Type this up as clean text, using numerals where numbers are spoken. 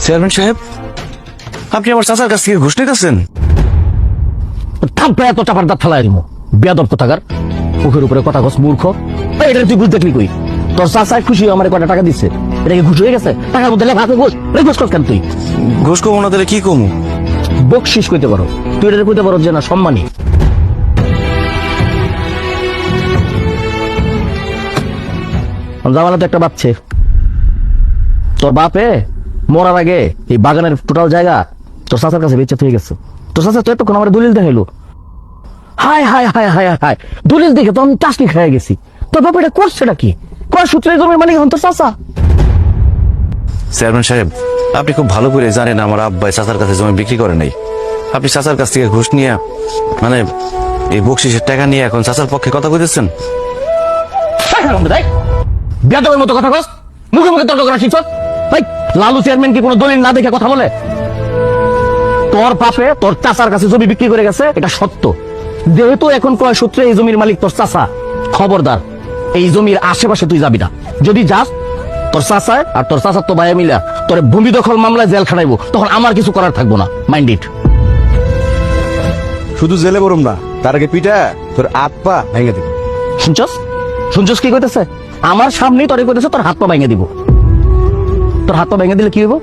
Chairman সাহেব, আপনি আমার চাচার কাছ থেকে ঘুষ নিতেছেন? থাপড়ে এত চাপার দাঁত ফেলাই দিব বেয়াদব কোথাকার। মুখের উপরে কথা কস মূর্খ। এটা তুই বুঝ দেখলি কই? তোর চাচা খুশি আমার কয়টা টাকা দিচ্ছে, এটা কি ঘুষ হয়ে গেছে? টাকার মধ্যে লেখা আছে ঘুষ। ঘুষ কর কেন তুই? ঘুষ কমু না দিলে কি কমু? বকশিস কইতে পারো, তুই এটা কইতে পারো যে না সম্মানী। জামানা তো একটা বাপছে, তোর বাপে মরার আগে এই বাগানের টোটাল জায়গা তোর চাচার কাছে বেচে হয়ে গেছে। তোর চাচা তো এতক্ষণ আমার দলিল দেখাইলো। হায় হায় হায় হায় হায়, দলিল দেখে তো আমি চাষনি খেয়ে গেছি। তোর বাপ এটা করছেটা কি? কয় সূত্রে জমির মালিক এখন তোর চাচা? চেয়ারম্যান সাহেব, আপনি খুব ভালো করে জানেন আমার আব্বাই চাচার কাছে জমি বিক্রি করে নাই। আপনি চাচার কাছ থেকে ঘুষ নিয়ে, মানে এই বকশিসের টাকা নিয়ে এখন চাচার পক্ষে কথা কইতেছেন? বেয়াদবের মতো কথা কস, মুখে মুখে তর্ক করা শিখছ? ভাই, লালু চেয়ারম্যান কি কোনো দলিল না দেখে কথা বলে? তোর বাপে তোর চাচার কাছে জমি বিক্রি করে গেছে, এটা সত্য। যেহেতু এখন কয় সূত্রে এই জমির মালিক তোর চাচা, খবরদার এই জমির আশেপাশে তুই যাবি না। যদি যাস, তোর চাচায় আর তোর চাচার তো ভাইয়া মিলা তোর ভূমি দখল মামলায় জেল খাটাইবো, তখন আমার কিছু করার থাকবো না। Mind it. শুধু জেলে বরম না, তার আগে পিঠা তোর হাত পা ভেঙে দিবি। শুনছস? শুনছস কি কইতেছে? আমার সামনেই তোরে কইতেছে তোর হাত পা ভেঙে দিব। তোর হাত পা ভেঙে দিলে কি হইব?